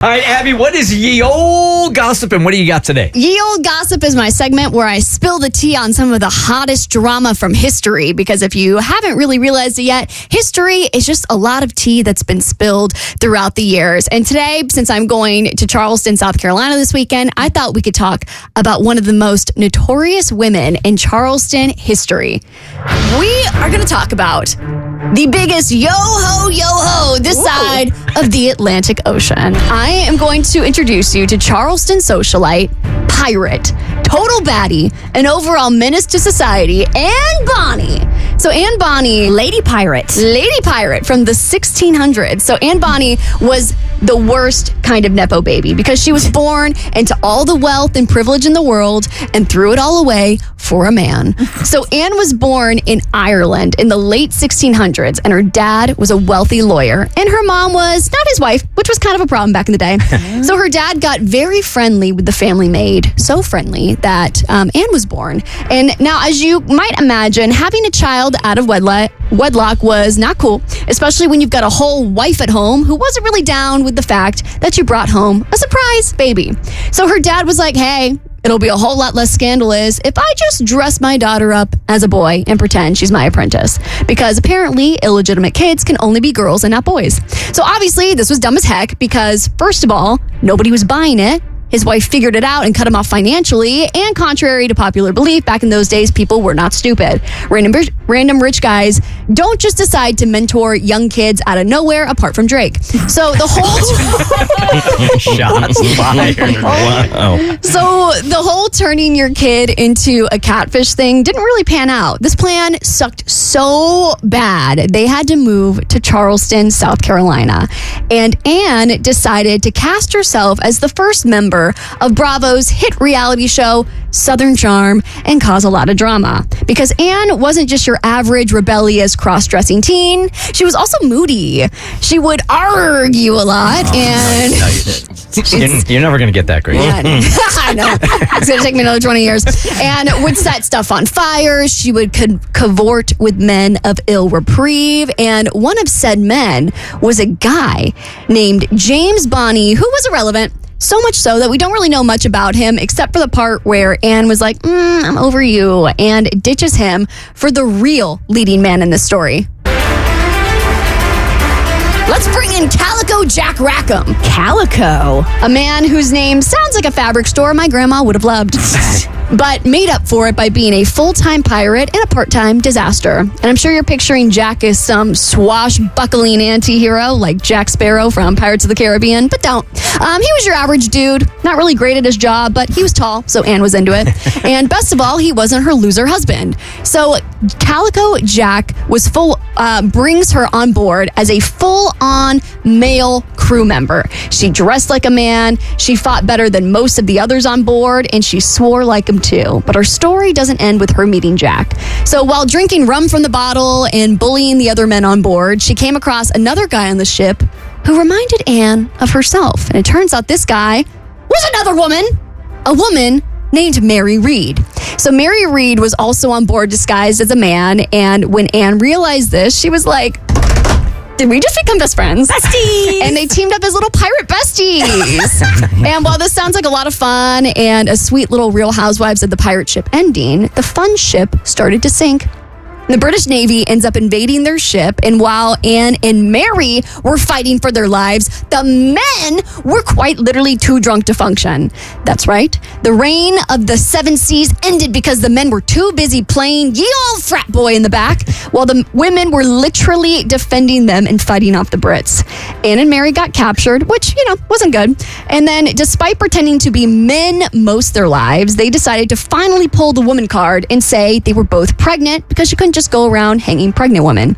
All right, Abby, what is ye old gossip and what do you got today? Ye Old Gossip is my segment where I spill the tea on some of the hottest drama from history. Because if you haven't really realized it yet, history is just a lot of tea that's been spilled throughout the years. And today, since I'm going to Charleston, South Carolina this weekend, I thought we could talk about one of the most notorious women in Charleston history. We are going to talk about the biggest yo-ho this side of the Atlantic Ocean. I am going to introduce you to Charleston socialite, pirate, total baddie, and overall menace to society, Anne Bonny. So Anne Bonny, Lady Pirate from the 1600s. So Anne Bonny was the worst kind of Nepo baby because she was born into all the wealth and privilege in the world and threw it all away for a man. So Anne was born in Ireland in the late 1600s, and her dad was a wealthy lawyer, and her mom was not his wife, which was kind of a problem back in the day. So her dad got very friendly with the family maid, so friendly that Anne was born. And now, as you might imagine, having a child out of wedlock was not cool, especially when you've got a whole wife at home who wasn't really down with the fact that you brought home a surprise baby. So her dad was like, hey, it'll be a whole lot less scandalous if I just dress my daughter up as a boy and pretend she's my apprentice. Because apparently illegitimate kids can only be girls and not boys. So obviously this was dumb as heck because, first of all, nobody was buying it. His wife figured it out and cut him off financially, and contrary to popular belief, back in those days, people were not stupid. Random rich guys don't just decide to mentor young kids out of nowhere, apart from Drake. So the whole Shots fired. Wow. So the whole turning your kid into a catfish thing didn't really pan out. This plan sucked so bad, they had to move to Charleston, South Carolina. And Anne decided to cast herself as the first member of Bravo's hit reality show, Southern Charm, and cause a lot of drama. Because Anne wasn't just your average rebellious cross-dressing teen, she was also moody. She would argue a lot, and You're never going to get that great. yeah, I know. It's going to take me another 20 years. And would set stuff on fire. She would cavort with men of ill reprieve. And one of said men was a guy named James Bonny, who was irrelevant. So much so that we don't really know much about him except for the part where Anne was like, I'm over you, and ditches him for the real leading man in this story. Let's bring in Calico Jack Rackham. Calico. A man whose name sounds like a fabric store my grandma would have loved. But made up for it by being a full-time pirate and a part-time disaster. And I'm sure you're picturing Jack as some swashbuckling anti-hero like Jack Sparrow from Pirates of the Caribbean, but don't. He was your average dude, not really great at his job, but he was tall, so Anne was into it. And best of all, he wasn't her loser husband. So Calico Jack brings her on board as a full-on male crew member. She dressed like a man, she fought better than most of the others on board, and she swore like him too. But our story doesn't end with her meeting Jack. So while drinking rum from the bottle and bullying the other men on board, she came across another guy on the ship who reminded Anne of herself. And it turns out this guy was another woman, a woman named Mary Reed. So Mary Reed was also on board disguised as a man, and when Anne realized this, she was like, did we just become best friends? Besties! And they teamed up as little pirate besties. And while this sounds like a lot of fun and a sweet little Real Housewives of the pirate ship ending, the fun ship started to sink. The British Navy ends up invading their ship, and while Anne and Mary were fighting for their lives, the men were quite literally too drunk to function. That's right. The reign of the seven seas ended because the men were too busy playing ye old frat boy in the back, while the women were literally defending them and fighting off the Brits. Anne and Mary got captured, which, wasn't good. And then, despite pretending to be men most of their lives, they decided to finally pull the woman card and say they were both pregnant because you couldn't just go around hanging pregnant women.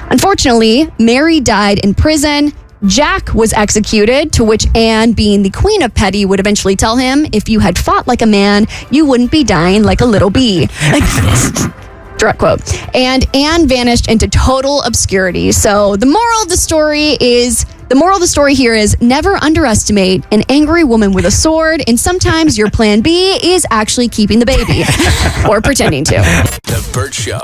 Unfortunately, Mary died in prison. Jack was executed, to which Anne, being the queen of petty, would eventually tell him, if you had fought like a man, you wouldn't be dying like a little bee. Direct quote. And Anne vanished into total obscurity. So the moral of the story here is never underestimate an angry woman with a sword, and sometimes your plan B is actually keeping the baby or pretending to. The Bert Show.